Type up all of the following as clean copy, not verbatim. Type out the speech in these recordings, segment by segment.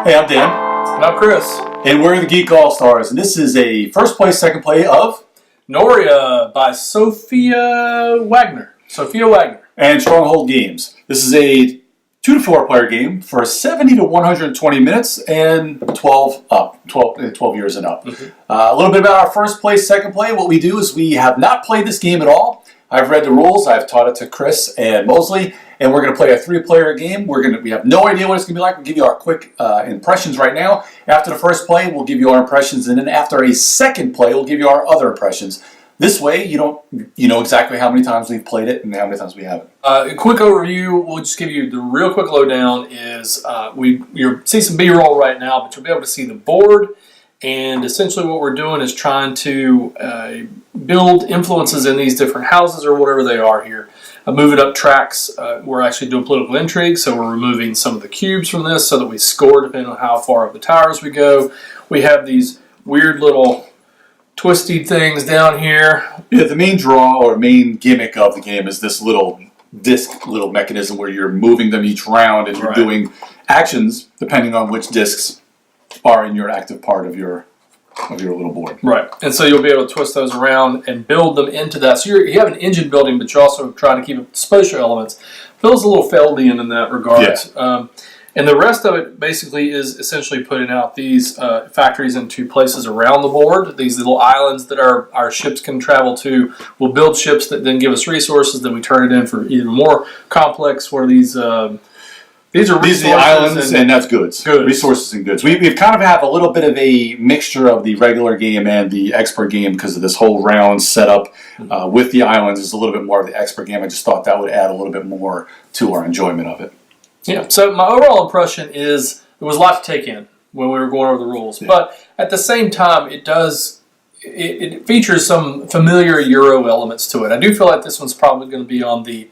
Hey, I'm Dan. And I'm Chris. And we're the Geek All-Stars. And this is a first play, second play of Noria by Sophia Wagner. And Stronghold Games. This is a 2 to 4 player game for 70 to 120 minutes and 12 years and up. Mm-hmm. A little bit about our first play, second play. What we do is we have not played this game at all. I've read the rules. I've taught it to Chris and Mosley, and we're going to play a 3-player game. We have no idea what it's going to be like. We'll give you our quick impressions right now. After the first play, we'll give you our impressions, and then after a second play, we'll give you our other impressions. This way, you know exactly how many times we've played it and how many times we haven't. A quick overview. We'll just give you the real quick lowdown. Is you'll see some B-roll right now, but you'll be able to see the board. And essentially what we're doing is trying to build influences in these different houses or whatever they are here. Moving up tracks, we're actually doing political intrigue, so we're removing some of the cubes from this so that we score depending on how far up the towers we go. We have these weird little twisty things down here. Yeah, the main draw or main gimmick of the game is this little little mechanism where you're moving them each round and you're doing actions depending on which discs are in your active part of your little board. Right, and so you'll be able to twist those around and build them into that. So you have an engine building, but you're also trying to keep it spatial elements. Feels a little Feldian in that regard. Yeah. And the rest of it basically is essentially putting out these factories into places around the board, these little islands that our ships can travel to. We'll build ships that then give us resources, then we turn it in for even more complex where these are the islands, and that's goods. Resources and goods. We've kind of have a little bit of a mixture of the regular game and the expert game because of this whole round setup with the islands is a little bit more of the expert game. I just thought that would add a little bit more to our enjoyment of it. Yeah, so my overall impression is there was a lot to take in when we were going over the rules. Yeah. But at the same time, it features some familiar Euro elements to it. I do feel like this one's probably going to be on the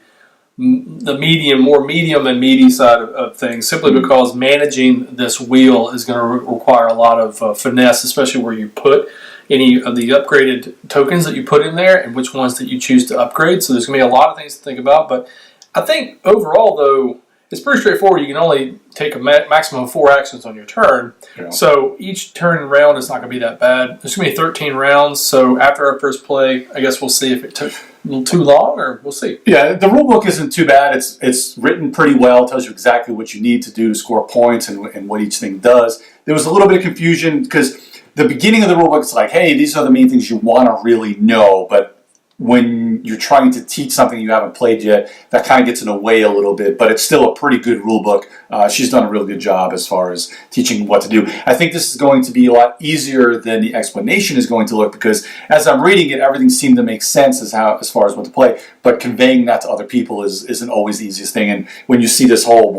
more medium and meaty side of things, simply because managing this wheel is going to require a lot of finesse, especially where you put any of the upgraded tokens that you put in there and which ones that you choose to upgrade. So there's going to be a lot of things to think about. But I think overall, though, it's pretty straightforward. You can only take a maximum of 4 actions on your turn. Yeah. So each turn and round is not going to be that bad. There's going to be 13 rounds. So after our first play, I guess we'll see if it took a little too long, or we'll see. Yeah, the rule book isn't too bad. It's written pretty well. It tells you exactly what you need to do to score points and what each thing does. There was a little bit of confusion because the beginning of the rule book is like, hey, these are the main things you want to really know, but when you're trying to teach something you haven't played yet, that kind of gets in the way a little bit, but it's still a pretty good rule book. She's done a real good job as far as teaching what to do. I think this is going to be a lot easier than the explanation is going to look because as I'm reading it, everything seemed to make sense as far as what to play, but conveying that to other people isn't always the easiest thing. And when you see this whole,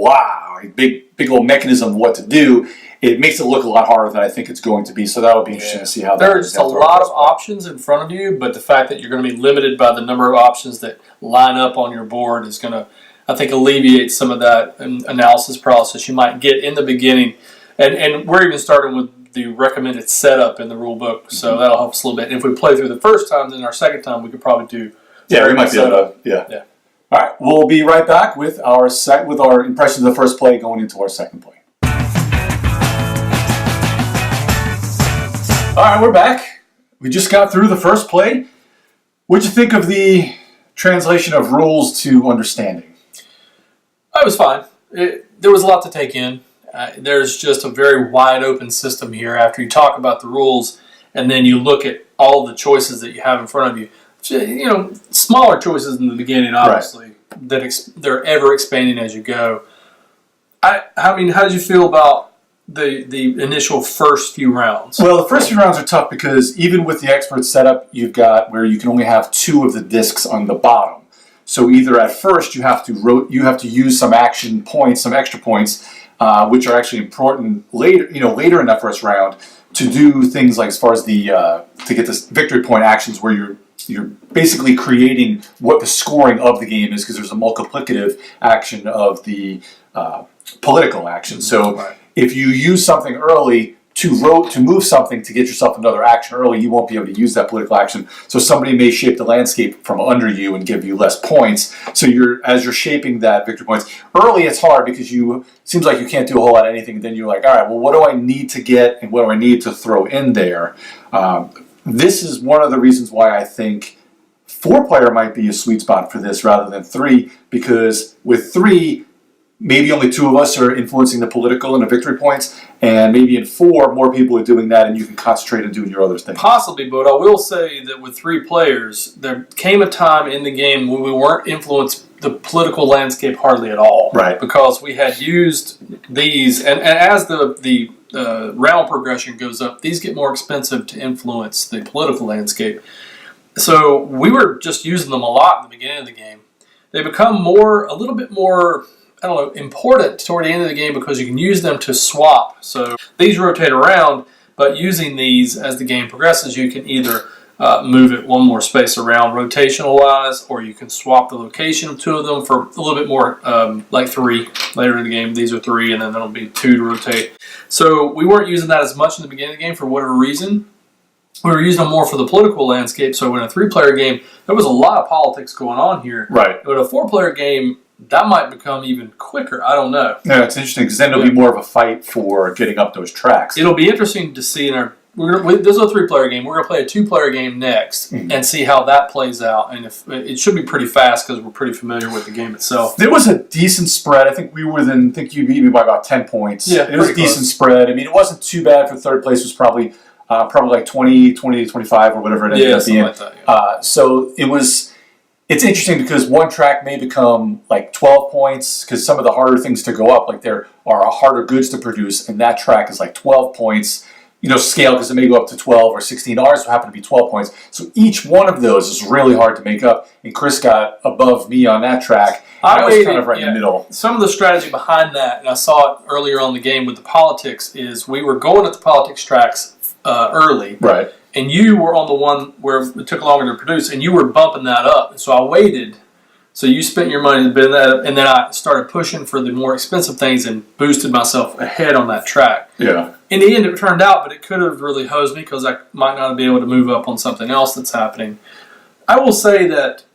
big old mechanism of what to do, it makes it look a lot harder than I think it's going to be. So that'll be interesting to see how that There's a lot of options in front of you, but the fact that you're going to be limited by the number of options that line up on your board is going to, I think, alleviate some of that analysis process you might get in the beginning. And we're even starting with the recommended setup in the rule book, so that'll help us a little bit. And if we play through the first time, then our second time we could probably do. Yeah, we might be able to. Yeah. All right, we'll be right back with our impressions of the first play going into our second play. All right, we're back. We just got through the first play. What'd you think of the translation of rules to understanding? It was fine. There was a lot to take in. There's just a very wide open system here after you talk about the rules and then you look at all the choices that you have in front of you. Smaller choices in the beginning, obviously, that they're ever expanding as you go. I mean, how did you feel about the initial first few rounds? Well, the first few rounds are tough because even with the expert setup, you've got where you can only have 2 of the discs on the bottom. So either at first you have to use some action points, some extra points, which are actually important later in that first round to do things like as far as to get this victory point actions where you're basically creating what the scoring of the game is because there's a multiplicative action of the political action. So if you use something early to move something to get yourself another action early, you won't be able to use that political action. So somebody may shape the landscape from under you and give you less points. So as you're shaping that victory points early, it's hard because seems like you can't do a whole lot of anything. And then you're like, all right, well, what do I need to get and what do I need to throw in there? This is one of the reasons why I think 4-player might be a sweet spot for this rather than 3, because with 3, maybe only 2 of us are influencing the political and the victory points, and maybe in 4, more people are doing that, and you can concentrate on doing your other things. Possibly, but I will say that with 3 players, there came a time in the game when we weren't influenced the political landscape hardly at all. Right. Because we had used these, and as the round progression goes up, these get more expensive to influence the political landscape. So we were just using them a lot in the beginning of the game. They become a little bit more, I don't know, important toward the end of the game because you can use them to swap. So these rotate around, but using these as the game progresses, you can either move it one more space around rotational wise, or you can swap the location of 2 of them for a little bit more, like 3 later in the game. These are 3, and then there'll be 2 to rotate. So we weren't using that as much in the beginning of the game for whatever reason. We were using them more for the political landscape. So in a 3-player game, there was a lot of politics going on here. Right. But a 4-player game, that might become even quicker. I don't know. Yeah, it's interesting because then it'll be more of a fight for getting up those tracks. It'll be interesting to see this is a 3-player game. We're going to play a 2-player game next and see how that plays out. And it should be pretty fast because we're pretty familiar with the game itself. There was a decent spread. I think you beat me by about 10 points. Yeah, it was a decent spread. I mean, it wasn't too bad for 3rd place. It was probably like 20 to 25 or whatever it ended up being. Like that, yeah. So it's interesting because one track may become like 12 points because some of the harder things to go up, like there are harder goods to produce, and that track is like 12 points, scale, because it may go up to 12 or 16. Ours will happen to be 12 points. So each one of those is really hard to make up, and Chris got above me on that track. I was kind of right in the middle. Some of the strategy behind that, and I saw it earlier on in the game with the politics, is we were going at the politics tracks early. Right. And you were on the one where it took longer to produce, and you were bumping that up. And so I waited. So you spent your money to build that up, and then I started pushing for the more expensive things and boosted myself ahead on that track. Yeah. In the end, it turned out, but it could have really hosed me because I might not be able to move up on something else that's happening. I will say that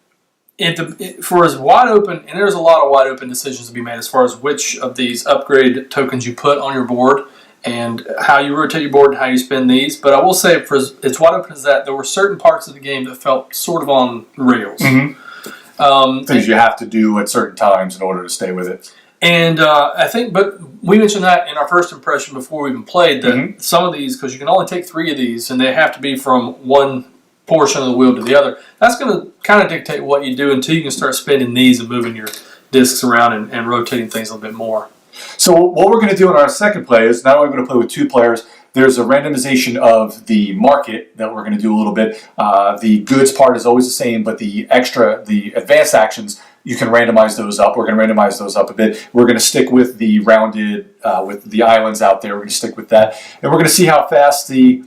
for as wide open, and there's a lot of wide open decisions to be made as far as which of these upgrade tokens you put on your board, and how you rotate your board and how you spend these. But I will say, for as wide open as that, there were certain parts of the game that felt sort of on rails. Mm-hmm. Things you have to do at certain times in order to stay with it. And I think, but we mentioned that in our first impression before we even played, that some of these, because you can only take 3 of these, and they have to be from one portion of the wheel to the other, that's going to kind of dictate what you do until you can start spinning these and moving your discs around and rotating things a little bit more. So what we're going to do in our second play is not only going to play with 2 players, there's a randomization of the market that we're going to do a little bit. The goods part is always the same, but the advanced actions, you can randomize those up. We're going to randomize those up a bit. We're going to stick with the rounded, with the islands out there. We're going to stick with that. And we're going to see how fast the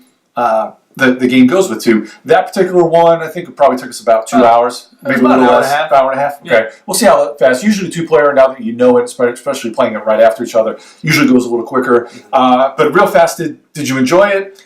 game goes with 2. That particular one, I think it probably took us about 2 hours. Maybe a little less. Hour and a half? Okay. Yeah. We'll see how fast. Usually 2-player, now that you know it, especially playing it right after each other, usually goes a little quicker. But real fast, did you enjoy it?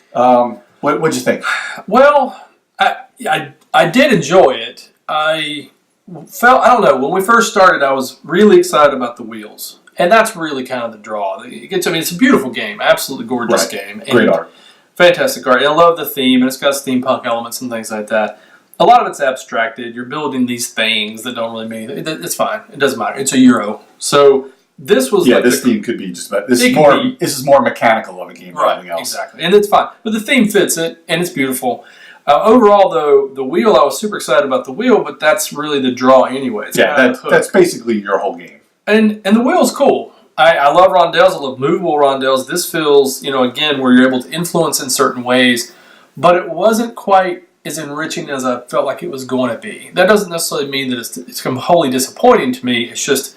What'd you think? Well, I did enjoy it. I don't know, when we first started, I was really excited about the wheels. And that's really kind of the draw. It's a beautiful game. Absolutely gorgeous game. Great art. Fantastic art. And I love the theme, and it's got steampunk elements and things like that. A lot of it's abstracted. You're building these things that don't really mean anything. It's fine. It doesn't matter. It's a Euro. So this was this theme could be just about this is more mechanical of a game than anything else. Exactly. And it's fine. But the theme fits it, and it's beautiful. Overall, though, the wheel, I was super excited about the wheel, but that's really the draw anyway. That's basically your whole game. And the wheel's cool. I love rondelles. I love movable rondelles. This feels, again, where you're able to influence in certain ways, but it wasn't quite as enriching as I felt like it was going to be. That doesn't necessarily mean that it's wholly disappointing to me. It's just,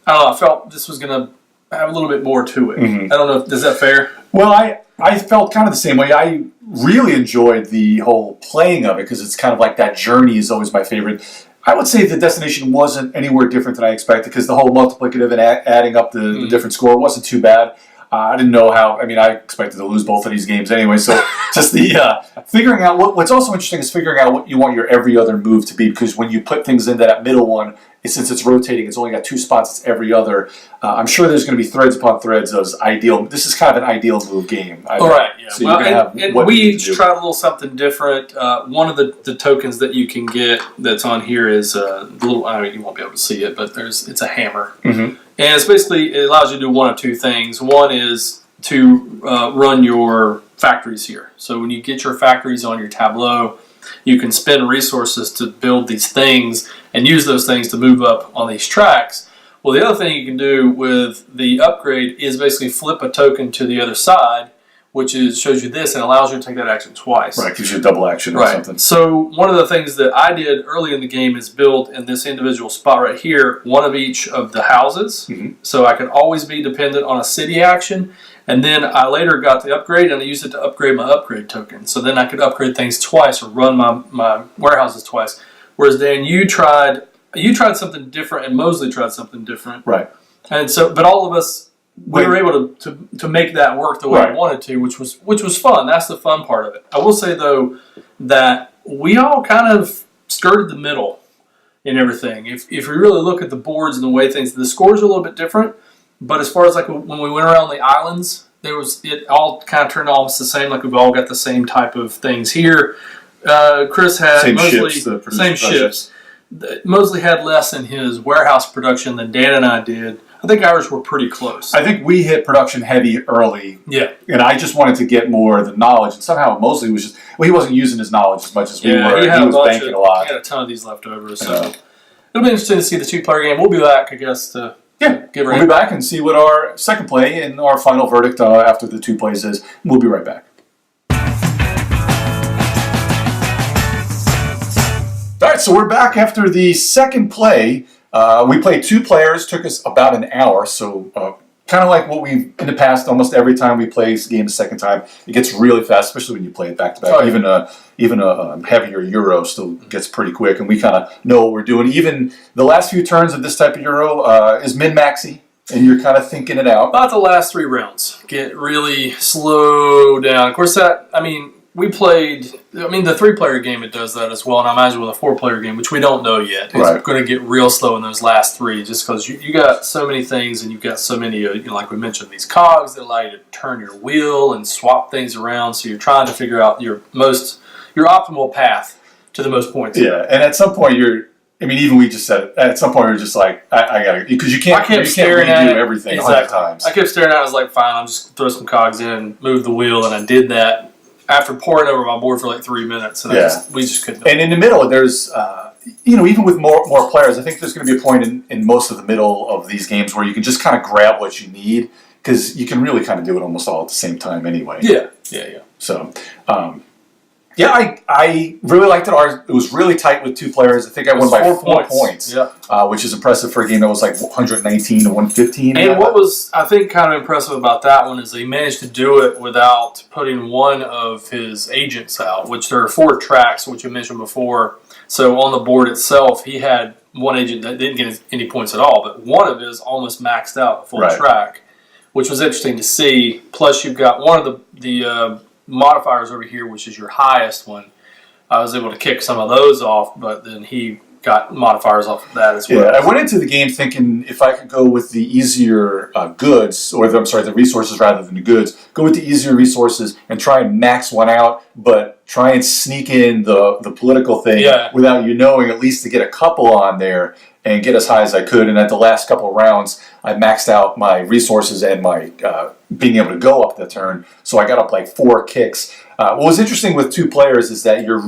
I don't know, I felt this was going to have a little bit more to it. Mm-hmm. I don't know, is that fair? Well, I felt kind of the same way. I really enjoyed the whole playing of it because it's kind of like that journey is always my favorite. I would say the destination wasn't anywhere different than I expected because the whole multiplicative and adding up the different score wasn't too bad. I didn't know how. I mean, I expected to lose both of these games anyway. So just the figuring out what's also interesting is figuring out what you want your every other move to be, because when you put things into that middle one, since it's rotating, it's only got 2 spots. It's every other. I'm sure there's going to be threads upon threads of ideal. This is kind of an ideal move game. All right. Yeah. So well, and we each tried a little something different. One of the tokens that you can get that's on here is a little. I mean, you won't be able to see it, but it's a hammer, and it's basically it allows you to do one of 2 things. One is to run your factories here. So when you get your factories on your tableau, you can spend resources to build these things and use those things to move up on these tracks. Well, the other thing you can do with the upgrade is basically flip a token to the other side, which shows you this and allows you to take that action twice. Right, gives you a double action or something. So one of the things that I did early in the game is build in this individual spot right here, one of each of the houses. So I could always be dependent on a city action. And then I later got the upgrade, and I used it to upgrade my upgrade token. So then I could upgrade things twice or run my warehouses twice. Whereas Dan, you tried something different, and Mosley tried something different. Right. And so, but all of us, we were able to make that work the way I wanted to, which was fun. That's the fun part of it. I will say though that we all kind of skirted the middle in everything. If we really look at the boards and the way the scores are a little bit different. But as far as like when we went around the islands, it all kind of turned almost the same. Like we've all got the same type of things here. Chris had same ships. Mosley had less in his warehouse production than Dan and I did. I think ours were pretty close. I think we hit production heavy early. Yeah. And I just wanted to get more of the knowledge. And somehow Mosley was he wasn't using his knowledge as much as we were. He was banking a lot. He had a ton of these left over. So it'll be interesting to see the 2-player game. We'll be back, I guess, to we'll be back and see what our second play and our final verdict after the 2 plays is. We'll be right back. All right, so we're back after the second play. We played 2 players, took us about an hour, so kind of like what we've in the past. Almost every time we play this game the second time, it gets really fast, especially when you play it back to back. Even a heavier Euro still gets pretty quick, and we kind of know what we're doing. Even the last few turns of this type of Euro is min-maxy, and you're kind of thinking it out. About the last 3 rounds get really slow down. Of course, we played. The 3-player game it does that as well, and I imagine with a 4-player game, which we don't know yet, it's going to get real slow in those last 3, just because you got so many things, and you've got so many, like we mentioned, these cogs that allow you to turn your wheel and swap things around. So you're trying to figure out your optimal path to the most points. Yeah, and at some point even we just said it. At some point, we're just like, I got to, because you can't redo everything 100 times. I kept staring at it. I was like, fine, I'm just throw some cogs in, move the wheel, and I did that after pouring over my board for like 3 minutes. And we just couldn't. And in the middle, there's, even with more players, I think there's going to be a point in most of the middle of these games where you can just kind of grab what you need, because you can really kind of do it almost all at the same time anyway. Yeah. So, I really liked it. It was really tight with 2 players. I think I won by 4 points, which is impressive for a game that was like 119 to 115. And what was, I think, kind of impressive about that one is he managed to do it without putting one of his agents out, which there are 4 tracks, which you mentioned before. So on the board itself, he had one agent that didn't get any points at all, but one of his almost maxed out a full track, which was interesting to see. Plus, you've got one of the modifiers over here, which is your highest one. I was able to kick some of those off, but then he got modifiers off of that as well. Yeah, I went into the game thinking if I could go with the easier goods, or the resources rather than the goods, go with the easier resources and try and max one out, but try and sneak in the political thing without you knowing, at least to get a couple on there and get as high as I could. And at the last couple of rounds, I maxed out my resources and my being able to go up the turn. So I got up like 4 kicks. What was interesting with 2 players is that you're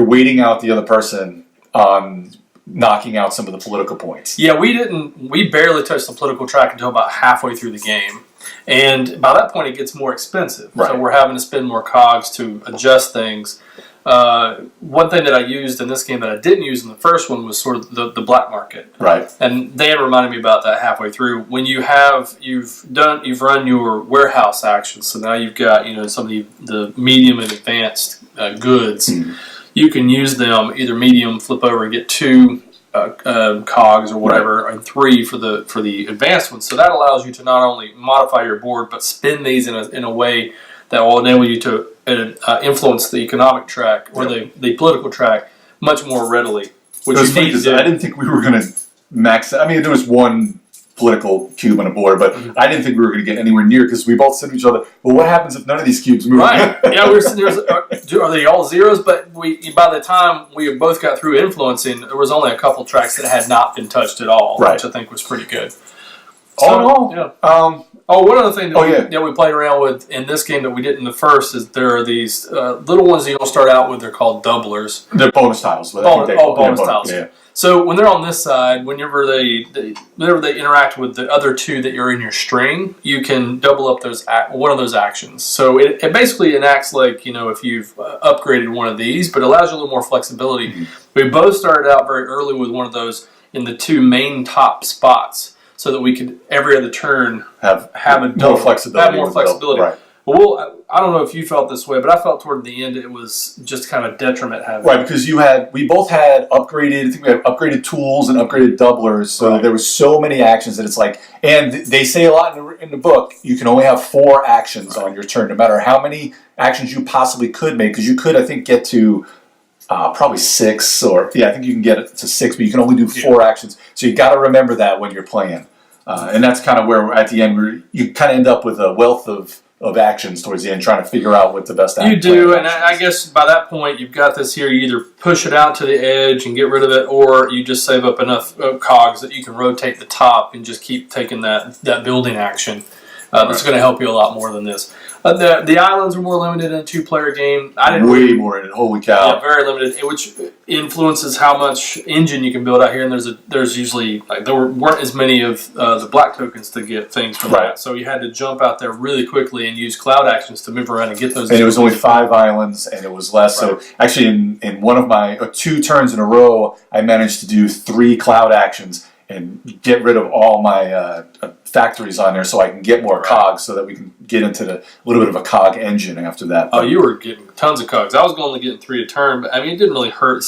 waiting out the other person on knocking out some of the political points. Yeah, we barely touched the political track until about halfway through the game. And by that point, it gets more expensive. Right. So we're having to spend more cogs to adjust things. One thing that I used in this game that I didn't use in the first one was sort of the black market. Right. And Dan reminded me about that halfway through. When you've run your warehouse actions, so now you've got some of the medium and advanced goods. You can use them either medium, flip over and get 2 cogs or whatever, and 3 for the advanced ones. So that allows you to not only modify your board, but spin these in a way that will enable you to influence the economic track or the political track much more readily. Which you need to do. I didn't think we were going to max. I mean, there was one political cube on a board, but I didn't think we were going to get anywhere near because we both said to each other, "Well, what happens if none of these cubes move?" Right? Yeah, we were sitting there. Are they all zeros? But by the time we both got through influencing, there was only a couple tracks that had not been touched at all, which I think was pretty good. So, yeah. One other thing that we played around with in this game that we did in the first is there are these little ones that you don't start out with. They're called doublers. They're bonus tiles. Bonus tiles. Yeah. So when they're on this side, whenever they interact with the other 2 that you're in your string, you can double up one of those actions. So it basically enacts like, if you've upgraded one of these, but it allows you a little more flexibility. Mm-hmm. We both started out very early with one of those in the 2 main top spots, so that we could every other turn have more flexibility. Right. Well, I don't know if you felt this way, but I felt toward the end it was just kind of detriment having. Right, because we both had upgraded. I think we had upgraded tools and upgraded doublers. So there was so many actions that it's like, and they say a lot in the book. You can only have 4 actions on your turn, no matter how many actions you possibly could make. Because you could, I think, get to probably 6, or I think you can get it to 6, but you can only do 4 actions. So you got to remember that when you're playing, and that's kind of where at the end you kind of end up with a wealth of actions towards the end, trying to figure out what the best action. You do, and I guess by that point you've got this here. You either push it out to the edge and get rid of it, or you just save up enough cogs that you can rotate the top and just keep taking that building action. That's going to help you a lot more than this. The islands are more limited in a 2-player game. Way more in it. Holy cow! Yeah, very limited, which influences how much engine you can build out here. And there's usually there weren't as many of the black tokens to get things from that, so you had to jump out there really quickly and use cloud actions to move around and get those. And it was only 5 islands, and it was less. Right. So actually, in one of my 2 turns in a row, I managed to do 3 cloud actions and get rid of all my factories on there so I can get more cogs so that we can get into a little bit of a cog engine after that. Oh, you were getting tons of cogs. I was only getting 3 a turn, but I mean, it didn't really hurt.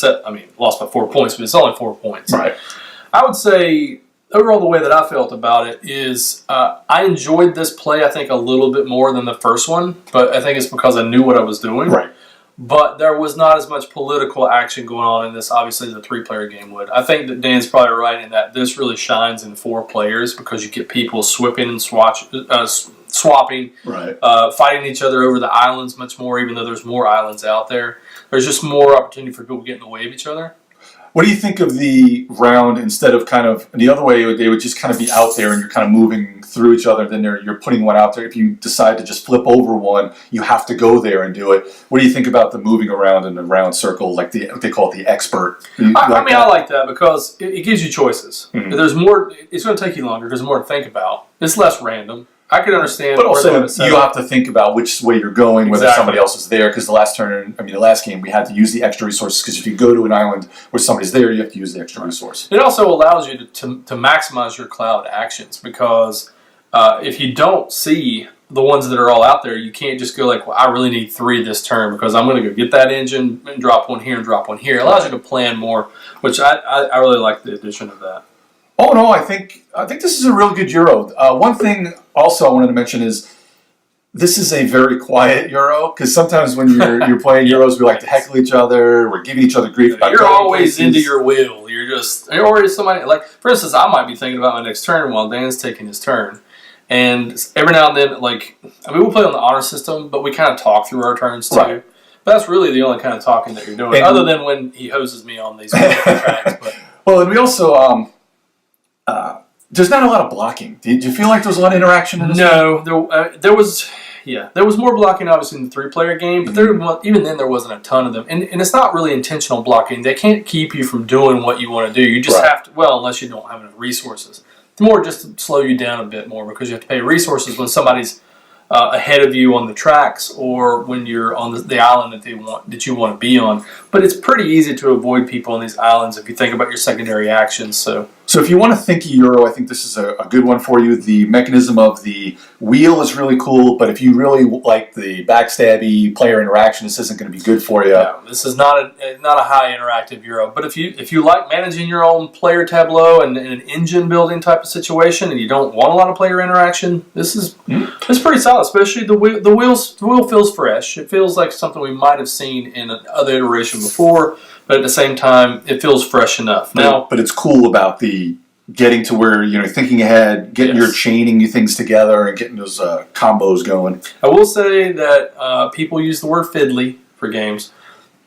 Lost by 4 points, but it's only 4 points. Right. I would say, overall, the way that I felt about it is I enjoyed this play, I think, a little bit more than the first one, but I think it's because I knew what I was doing. Right. But there was not as much political action going on in this, obviously, as a 3-player game would. I think that Dan's probably right in that this really shines in 4 players because you get people swapping and swapping, fighting each other over the islands much more, even though there's more islands out there. There's just more opportunity for people to get in the way of each other. What do you think of the round instead of kind of the other way? They would just kind of be out there and you're kind of moving through each other. Then you're putting one out there. If you decide to just flip over one, you have to go there and do it. What do you think about the moving around in the round circle, like what they call it the expert? I like that because it gives you choices. Mm-hmm. There's more. It's going to take you longer. There's more to think about. It's less random. I could understand. But also, you have to think about which way you're going, whether somebody else is there. Because the last game, we had to use the extra resources. Because if you go to an island where somebody's there, you have to use the extra resource. It also allows you to maximize your cloud actions. Because if you don't see the ones that are all out there, you can't just go like, well, I really need 3 this turn because I'm going to go get that engine and drop one here and drop one here. It allows you to plan more, which I really like the addition of that. Oh no, I think this is a real good Euro. One thing also I wanted to mention is this is a very quiet Euro because sometimes when you're playing Euros, we like to heckle each other, we're giving each other grief. You're always into your wheel. You're always somebody like, for instance, I might be thinking about my next turn while Dan's taking his turn, and every now and then, we'll play on the honor system, but we kind of talk through our turns too. Right. But that's really the only kind of talking that you're doing, other than when he hoses me on these tracks. But. Well, and we also. There's not a lot of blocking. Did you feel like there was a lot of interaction in this? No, there was more blocking obviously in the 3-player game, but even then there wasn't a ton of them. And it's not really intentional blocking. They can't keep you from doing what you want to do. You just have to, unless you don't have enough resources. It's more just to slow you down a bit more because you have to pay resources when somebody's ahead of you on the tracks or when you're on the island that you want to be on. But it's pretty easy to avoid people on these islands if you think about your secondary actions. So So if you want to think of Euro, I think this is a good one for you. The mechanism of the wheel is really cool, but if you really like the backstabby player interaction, this isn't going to be good for you. No, this is not a high interactive Euro. But if you like managing your own player tableau and an engine building type of situation, and you don't want a lot of player interaction, this is it's pretty solid. Especially the wheel feels fresh. It feels like something we might have seen in another iteration before. But at the same time, it feels fresh enough. Now, but it's cool about the getting to where, thinking ahead, getting your chaining things together and getting those combos going. I will say that people use the word fiddly for games.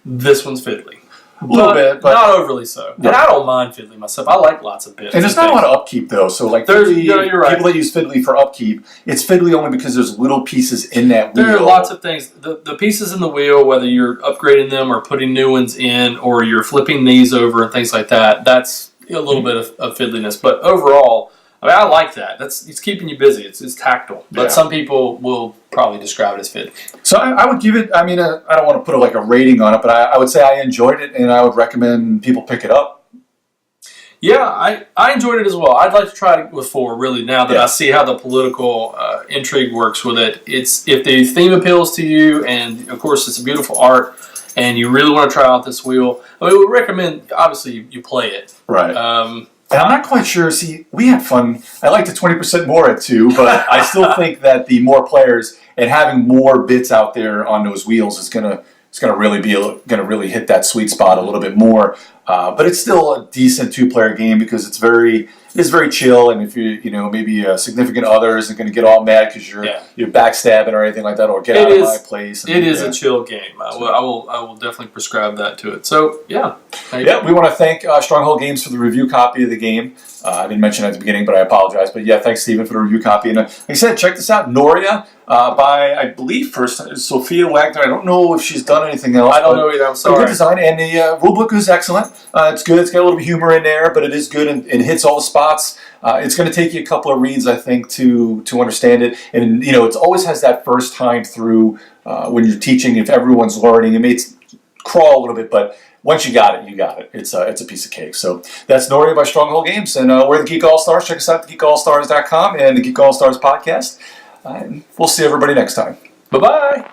This one's fiddly. A little bit, but not overly so. Yeah. And I don't mind fiddly myself. I like lots of bits. And there's not a lot of upkeep, though. So, like, fiddly, you're right. People that use fiddly for upkeep, it's fiddly only because there's little pieces in that wheel. There are lots of things. The pieces in the wheel, whether you're upgrading them or putting new ones in, or you're flipping these over and things like that, that's a little bit of fiddliness. But overall, I like that. It's keeping you busy. It's tactile. But some people will probably describe it as fiddly. So I would give it, I don't want to put a rating on it, but I would say I enjoyed it, and I would recommend people pick it up. Yeah, I enjoyed it as well. I'd like to try it with 4, really, now that I see how the political intrigue works with it. If the theme appeals to you, and of course it's a beautiful art, and you really want to try out this wheel, we would recommend, obviously, you play it. Right. And I'm not quite sure. See, we had fun. I liked the 20% more at 2, but I still think that the more players and having more bits out there on those wheels is gonna really hit that sweet spot a little bit more. But it's still a decent 2-player game because it's very chill. And if you maybe a significant other isn't going to get all mad because you're backstabbing or anything like that, or get out of my place. It is a chill game. I will definitely prescribe that to it. So yeah. We want to thank Stronghold Games for the review copy of the game. I didn't mention it at the beginning, but I apologize. But yeah, thanks, Stephen, for the review copy. And like I said, check this out, Noria, by, I believe, first Sophia Wagner. I don't know if she's done anything else. I don't know either. I'm sorry. Good design, and the rulebook is excellent. It's good. It's got a little bit of humor in there, but it is good and hits all the spots. It's going to take you a couple of reads, I think, to understand it. And it always has that first time through when you're teaching. If everyone's learning, it may crawl a little bit, but once you got it, you got it. It's a piece of cake. So that's Noria by Stronghold Games, and we're the Geek All Stars. Check us out at geekallstars.com and the Geek All Stars podcast. And we'll see everybody next time. Bye bye.